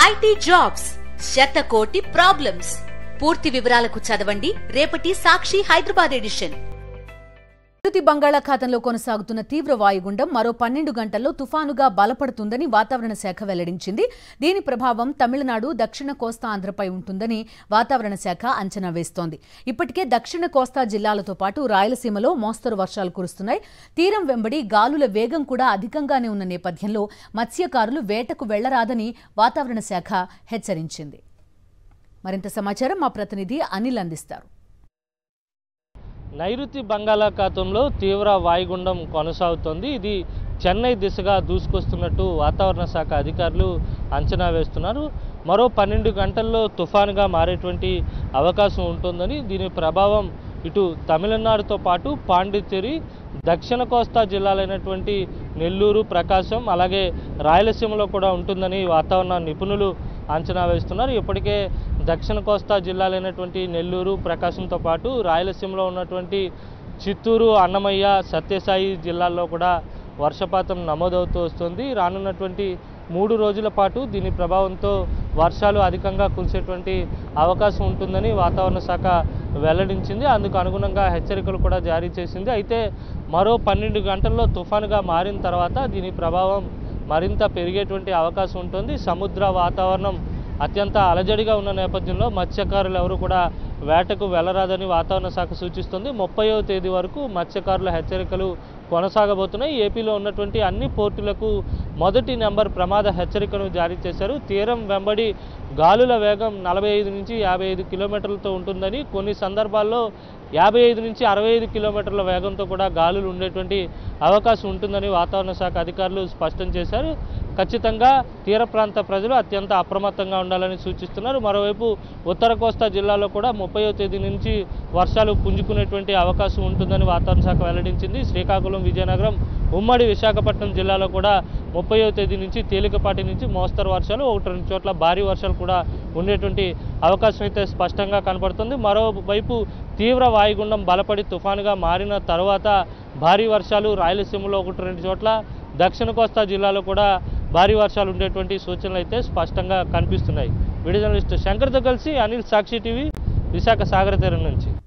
IT jobs శతకోటి problems. పూర్తి వివరాలకు చదవండి రేపటి సాక్షి హైదరాబాద్ ఎడిషన్. నైరుతి బంగాళాఖాతంలో కొనసాగుతున్న తీవ్ర వాయుగుండం మరో 12 గంటల్లో తుఫానుగా బలపడుతుందని వాతావరణ శాఖ వెల్లడించింది. దీని ప్రభావం తమిళనాడు, దక్షిణ కోస్తా ఆంధ్రపై ఉంటుందని వాతావరణ శాఖ అంచనా వేస్తోంది. ఇప్పటికే దక్షిణ కోస్తా జిల్లాలతో పాటు రాయలసీమలో మోస్తరు వర్షాలు కురుస్తున్నాయి. తీరం వెంబడి గాలుల వేగం కూడా అధికంగానే ఉన్న నేపథ్యంలో మత్స్యకారులు వేటకు వెళ్లరాదని వాతావరణ శాఖ హెచ్చరించింది. మరింత సమాచారం మా ప్రతినిధి అనిల్ అందిస్తారు. నైరుతి బంగాళాఖాతంలో తీవ్ర వాయుగుండం కొనసాగుతోంది. ఇది చెన్నై దిశగా దూసుకొస్తున్నట్టు వాతావరణ శాఖ అధికారులు అంచనా వేస్తున్నారు. మరో 12 గంటల్లో తుఫానుగా మారేటువంటి అవకాశం ఉంటుందని, దీని ప్రభావం ఇటు తమిళనాడుతో పాటు పాండిచ్చేరి, దక్షిణ కోస్తా జిల్లాలైనటువంటి నెల్లూరు, ప్రకాశం, అలాగే రాయలసీమలో కూడా ఉంటుందని వాతావరణ నిపుణులు అంచనా వేస్తున్నారు. ఇప్పటికే దక్షిణ కోస్తా జిల్లాలైనటువంటి నెల్లూరు, ప్రకాశంతో పాటు రాయలసీమలో ఉన్నటువంటి చిత్తూరు, అన్నమయ్య, సత్యసాయి జిల్లాల్లో కూడా వర్షపాతం నమోదవుతూ వస్తుంది. రానున్నటువంటి 3 రోజుల పాటు దీని ప్రభావంతో వర్షాలు అధికంగా కురిసేటువంటి అవకాశం ఉంటుందని వాతావరణ శాఖ వెల్లడించింది. అందుకు అనుగుణంగా హెచ్చరికలు కూడా జారీ చేసింది. అయితే మరో 12 గంటల్లో తుఫానుగా మారిన తర్వాత దీని ప్రభావం మరింత పెరిగేటువంటి అవకాశం ఉంటుంది. సముద్ర వాతావరణం అత్యంత అలజడిగా ఉన్న నేపథ్యంలో మత్స్యకారులు ఎవరు కూడా వేటకు వెళ్లరాదని వాతావరణ శాఖ సూచిస్తుంది. 30వ తేదీ వరకు మత్స్యకారుల హెచ్చరికలు కొనసాగబోతున్నాయి. ఏపీలో ఉన్నటువంటి అన్ని పోర్టులకు మొదటి నెంబర్ ప్రమాద హెచ్చరికను జారీ చేశారు. తీరం వెంబడి గాలుల వేగం 45 నుంచి 55 కిలోమీటర్లతో ఉంటుందని, కొన్ని సందర్భాల్లో 55 నుంచి 65 కిలోమీటర్ల వేగంతో కూడా గాలులు ఉండేటువంటి అవకాశం ఉంటుందని వాతావరణ శాఖ అధికారులు స్పష్టం చేశారు. ఖచ్చితంగా తీర ప్రాంత ప్రజలు అత్యంత అప్రమత్తంగా ఉండాలని సూచిస్తున్నారు. మరోవైపు ఉత్తర కోస్తా జిల్లాలో కూడా 30వ తేదీ నుంచి వర్షాలు పుంజుకునేటువంటి అవకాశం ఉంటుందని వాతావరణ శాఖ వెల్లడించింది. శ్రీకాకుళం, విజయనగరం, ఉమ్మడి విశాఖపట్నం జిల్లాలో కూడా 30వ తేదీ నుంచి తేలికపాటి నుంచి మోస్తరు వర్షాలు, 1-2 చోట్ల భారీ వర్షాలు కూడా ఉండేటువంటి అవకాశం అయితే స్పష్టంగా కనపడుతుంది. మరోవైపు తీవ్ర వాయుగుండం బలపడి తుఫానుగా మారిన తర్వాత భారీ వర్షాలు రాయలసీమలో 1-2 చోట్ల, దక్షిణ కోస్తా జిల్లాలో కూడా భారీ వర్షాలు ఉండేటువంటి సూచనలు అయితే స్పష్టంగా కనిపిస్తున్నాయి. వీడియో జర్నలిస్ట్ శంకర్తో కలిసి అనిల్, సాక్షి టీవీ, విశాఖ సాగర తీరం నుంచి.